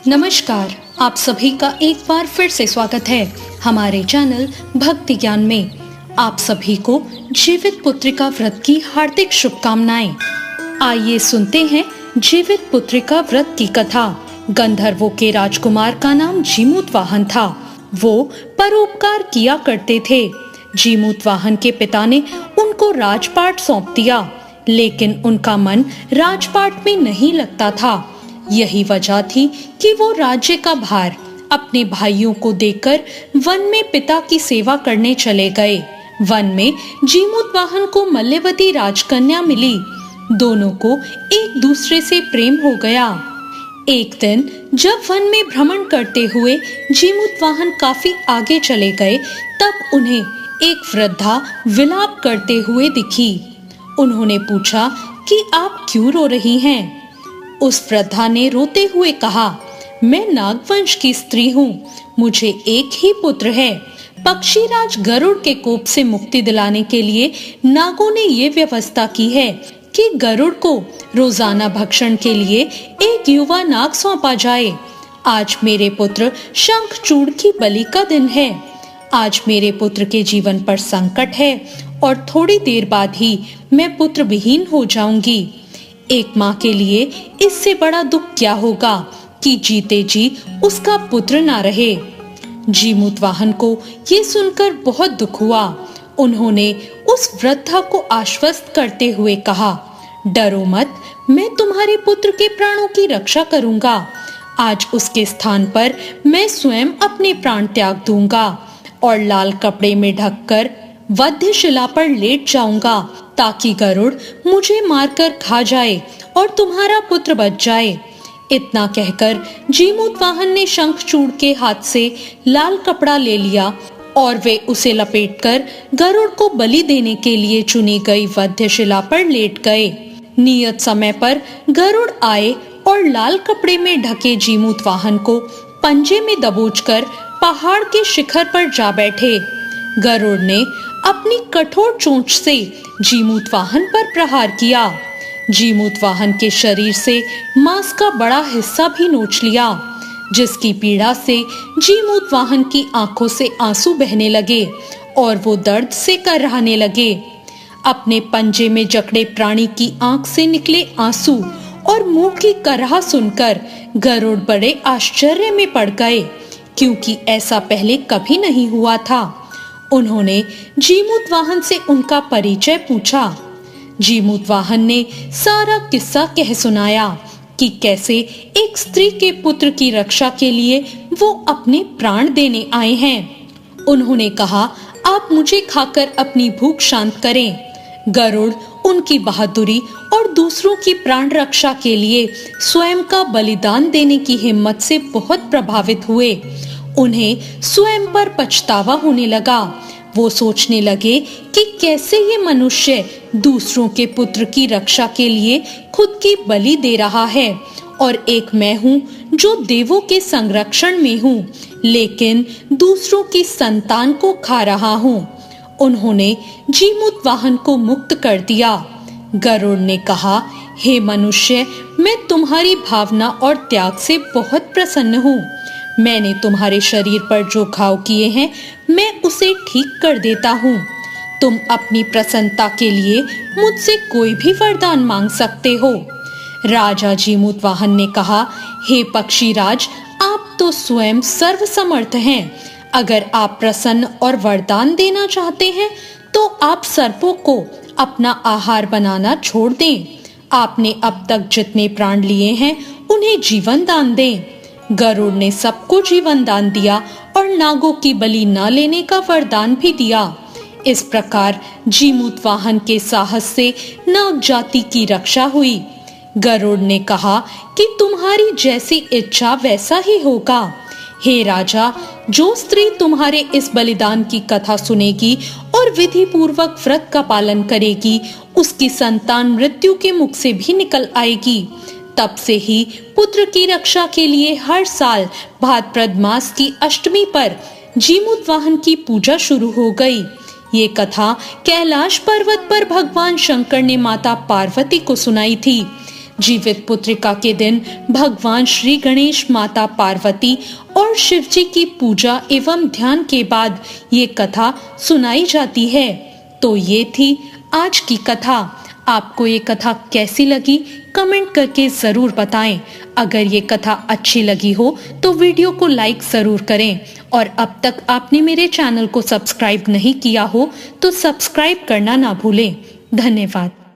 नमस्कार, आप सभी का एक बार फिर से स्वागत है हमारे चैनल भक्ति ज्ञान में। आप सभी को जीवित पुत्रिका व्रत की हार्दिक शुभकामनाएं। आइए सुनते हैं जीवित पुत्रिका व्रत की कथा। गंधर्वों के राजकुमार का नाम जीमूतवाहन था। वो परोपकार किया करते थे। जीमूतवाहन के पिता ने उनको राजपाट सौंप दिया, लेकिन उनका मन राजपाट में नहीं लगता था। यही वजह थी कि वो राज्य का भार अपने भाइयों को देकर वन में पिता की सेवा करने चले गए। वन में जीमूतवाहन को मल्यवती राजकन्या मिली। दोनों को एक दूसरे से प्रेम हो गया। एक दिन जब वन में भ्रमण करते हुए जीमूतवाहन काफी आगे चले गए, तब उन्हें एक वृद्धा विलाप करते हुए दिखी। उन्होंने पूछा कि आप क्यों रो रही हैं? उस वृद्धा ने रोते हुए कहा, मैं नागवंश की स्त्री हूँ। मुझे एक ही पुत्र है। पक्षीराज गरुड़ के कोप से मुक्ति दिलाने के लिए नागों ने ये व्यवस्था की है कि गरुड़ को रोजाना भक्षण के लिए एक युवा नाग सौंपा जाए। आज मेरे पुत्र शंखचूड़ की बलि का दिन है। आज मेरे पुत्र के जीवन पर संकट है और थोड़ी देर बाद ही मैं पुत्र विहीन हो जाऊंगी। एक माँ के लिए इससे बड़ा दुख क्या होगा कि जीते जी उसका पुत्र ना रहे। जीमूतवाहन को ये सुनकर बहुत दुख हुआ। उन्होंने उस वृद्धा को आश्वस्त करते हुए कहा, डरो मत, मैं तुम्हारे पुत्र के प्राणों की रक्षा करूंगा। आज उसके स्थान पर मैं स्वयं अपने प्राण त्याग दूंगा और लाल कपड़े में ढककर वध्यशिला पर लेट जाऊंगा, ताकि गरुड़ मुझे मारकर खा जाए और तुम्हारा पुत्र बच जाए। इतना कहकर जीमूतवाहन ने शंखचूड़ के हाथ से लाल कपड़ा ले लिया और वे उसे लपेटकर गरुड़ को बलि देने के लिए चुनी गई वध्यशिला पर लेट गए। नियत समय पर गरुड़ आए और लाल कपड़े में ढके जीमूतवाहन को पंजे में दबोचकर पहाड़ के शिखर पर जा बैठे। गरुड़ ने अपनी कठोर चोंच से जीमूतवाहन पर प्रहार किया। जीमूतवाहन के शरीर से मांस का बड़ा हिस्सा भी नोच लिया, जिसकी पीड़ा से जीमूतवाहन की आंखों से आंसू बहने लगे और वो दर्द से कराहने लगे। अपने पंजे में जकड़े प्राणी की आंख से निकले आंसू और मुंह की कराह सुनकर गरुड़ बड़े आश्चर्य में पड़ गए, क्योंकि ऐसा पहले कभी नहीं हुआ था। उन्होंने जीमूतवाहन से उनका परिचय पूछा। जीमूतवाहन ने सारा किस्सा कह सुनाया कि कैसे एक स्त्री के पुत्र की रक्षा के लिए वो अपने प्राण देने आए हैं। उन्होंने कहा, आप मुझे खाकर अपनी भूख शांत करें। गरुड़ उनकी बहादुरी और दूसरों की प्राण रक्षा के लिए स्वयं का बलिदान देने की हिम्मत से बहुत प्रभावित हुए। उन्हें स्वयं पर पछतावा होने लगा। वो सोचने लगे कि कैसे ये मनुष्य दूसरों के पुत्र की रक्षा के लिए खुद की बलि दे रहा है, और एक मैं हूँ जो देवों के संरक्षण में हूँ, लेकिन दूसरों की संतान को खा रहा हूँ। उन्होंने जीमूतवाहन को मुक्त कर दिया। गरुड़ ने कहा, हे मनुष्य, मैं तुम्हारी भावना और त्याग से बहुत प्रसन्न हूँ। मैंने तुम्हारे शरीर पर जो घाव किए हैं, मैं उसे ठीक कर देता हूँ। तुम अपनी प्रसन्नता के लिए मुझसे कोई भी वरदान मांग सकते हो। राजा जीमूतवाहन ने कहा, हे पक्षीराज, आप तो स्वयं सर्वसमर्थ हैं। अगर आप प्रसन्न और वरदान देना चाहते हैं, तो आप सर्पों को अपना आहार बनाना छोड़ दें। आपने अब तक जितने प्राण लिए हैं, उन्हें जीवन दान दें। गरुड़ ने सबको जीवन दान दिया और नागों की बलि न लेने का वरदान भी दिया। इस प्रकार जीमूतवाहन के साहस से नाग जाति की रक्षा हुई। गरुड़ ने कहा कि तुम्हारी जैसी इच्छा वैसा ही होगा। हे राजा, जो स्त्री तुम्हारे इस बलिदान की कथा सुनेगी और विधि पूर्वक व्रत का पालन करेगी, उसकी संतान मृत्यु के मुख से भी निकल आएगी। तब से ही पुत्र की रक्षा के लिए हर साल भाद्रपद मास की अष्टमी पर जीमूतवाहन की पूजा शुरू हो गई। ये कथा कैलाश पर्वत पर भगवान शंकर ने माता पार्वती को सुनाई थी। जीवित पुत्रिका के दिन भगवान श्री गणेश, माता पार्वती और शिव जी की पूजा एवं ध्यान के बाद ये कथा सुनाई जाती है। तो ये थी आज की कथा। आपको ये कथा कैसी लगी कमेंट करके जरूर बताएं। अगर ये कथा अच्छी लगी हो तो वीडियो को लाइक जरूर करें और अब तक आपने मेरे चैनल को सब्सक्राइब नहीं किया हो तो सब्सक्राइब करना ना भूलें। धन्यवाद।